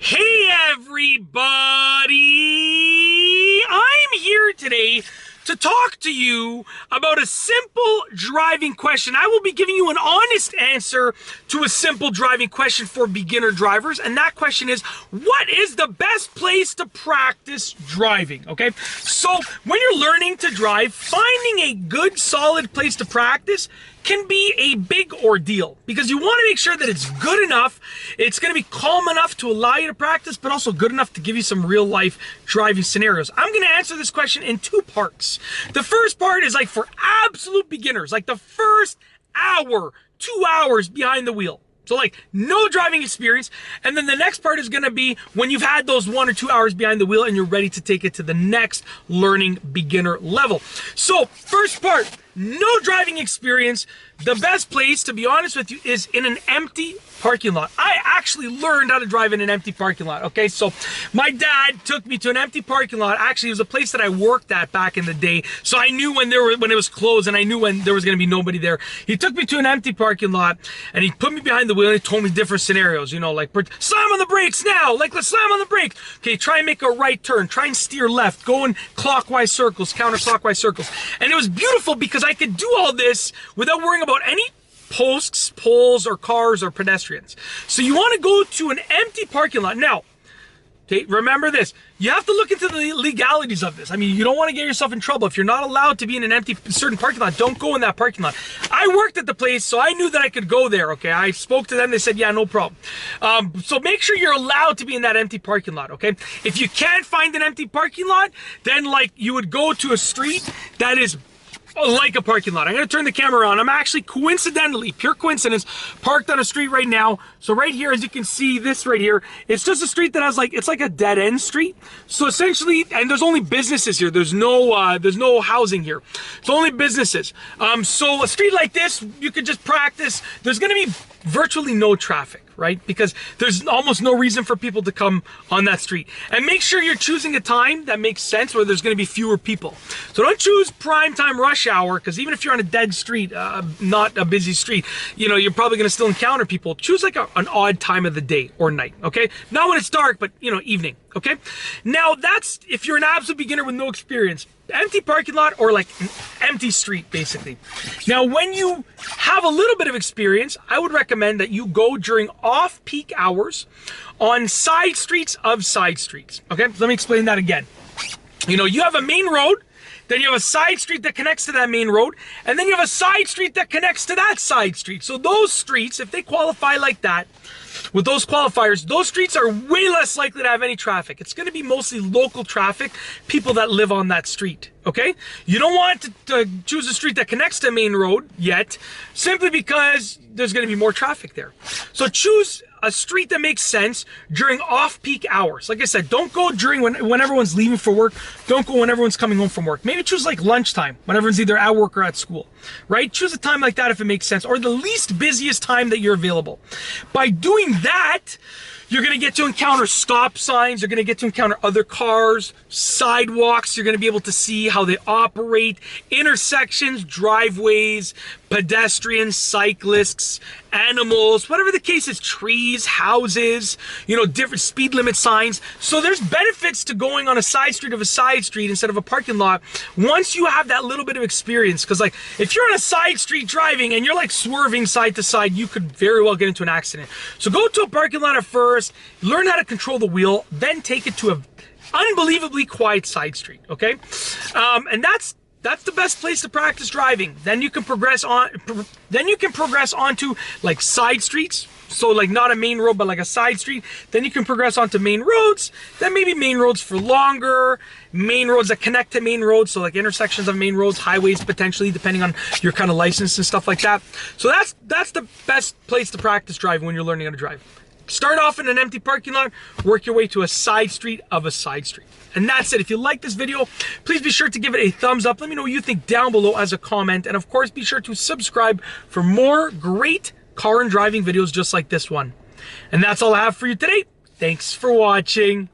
Hey everybody! I'm here today to talk to you about a simple driving question. I will be giving you an honest answer to a simple driving question for beginner drivers, and that question is, what is the best place to practice driving? Okay, so when you're learning to drive, finding a good solid place to practice can be a big ordeal because you want to make sure that it's good enough, it's going to be calm enough to allow you to practice, but also good enough to give you some real life driving scenarios. I'm going to answer this question in two parts. The first part is like for absolute beginners, like the first hour, 2 hours behind the wheel. So like no driving experience. And then the next part is going to be when you've had those 1 or 2 hours behind the wheel and you're ready to take it to the next learning beginner level. So first part, no driving experience. The best place, to be honest with you, is in an empty parking lot. I actually learned how to drive in an empty parking lot, okay? So my dad took me to an empty parking lot. Actually, it was a place that I worked at back in the day. So I knew when it was closed, and I knew when there was gonna be nobody there. He took me to an empty parking lot and he put me behind the wheel and he told me different scenarios, you know, like slam on the brakes now, like let's slam on the brakes. Okay, try and make a right turn, try and steer left, go in clockwise circles, counterclockwise circles. And it was beautiful because I could do all this without worrying about any posts, poles, or cars or pedestrians. So you want to go to an empty parking lot. Now, okay, remember this. You have to look into the legalities of this. I mean, you don't want to get yourself in trouble. If you're not allowed to be in an empty certain parking lot, don't go in that parking lot. I worked at the place, so I knew that I could go there, okay? I spoke to them. They said, yeah, no problem. So make sure you're allowed to be in that empty parking lot, okay? If you can't find an empty parking lot, then like you would go to a street that is like a parking lot. I'm going to turn the camera on. I'm actually coincidentally, pure coincidence, parked on a street right now. So right here, as you can see, this right here, it's just a street that has like, it's like a dead end street. So essentially, and there's only businesses here. There's no housing here. It's only businesses. So a street like this, you could just practice. There's going to be virtually no traffic, right? Because there's almost no reason for people to come on that street. And make sure you're choosing a time that makes sense where there's going to be fewer people. So don't choose prime time rush hour, because even if you're on a dead street, not a busy street, you know, you're probably going to still encounter people. Choose like an odd time of the day or night, okay? Not when it's dark, but, you know, evening, okay? Now, that's if you're an absolute beginner with no experience. Empty parking lot or like an empty street, basically. Now, when you have a little bit of experience, I would recommend that you go during off-peak hours on side streets of side streets. Okay, let me explain that again. You know, you have a main road, then you have a side street that connects to that main road, and then you have a side street that connects to that side street. So those streets, if they qualify like that, with those qualifiers, those streets are way less likely to have any traffic. It's going to be mostly local traffic, people that live on that street, okay? You don't want to choose a street that connects to a main road yet, simply because there's going to be more traffic there. So choose a street that makes sense during off-peak hours. Like I said, don't go during when everyone's leaving for work. Don't go when everyone's coming home from work. Maybe choose like lunchtime, when everyone's either at work or at school, right? Choose a time like that if it makes sense, or the least busiest time that you're available. By doing that, you're going to get to encounter stop signs. You're going to get to encounter other cars, sidewalks. You're going to be able to see how they operate, intersections, driveways, pedestrians, cyclists, animals, whatever the case is, trees, houses, you know, different speed limit signs. So there's benefits to going on a side street of a side street instead of a parking lot once you have that little bit of experience. Because like if you're on a side street driving and you're like swerving side to side, you could very well get into an accident. So go to a parking lot at first, learn how to control the wheel, then take it to a unbelievably quiet side street, okay? And that's the best place to practice driving. Then you can progress on. Then you can progress onto like side streets. So like not a main road, but like a side street. Then you can progress onto main roads. Then maybe main roads for longer. Main roads that connect to main roads. So like intersections of main roads, highways potentially, depending on your kind of license and stuff like that. So that's the best place to practice driving when you're learning how to drive. Start off in an empty parking lot, work your way to a side street of a side street. And that's it. If you like this video, please be sure to give it a thumbs up. Let me know what you think down below as a comment. And of course, be sure to subscribe for more great car and driving videos just like this one. And that's all I have for you today. Thanks for watching.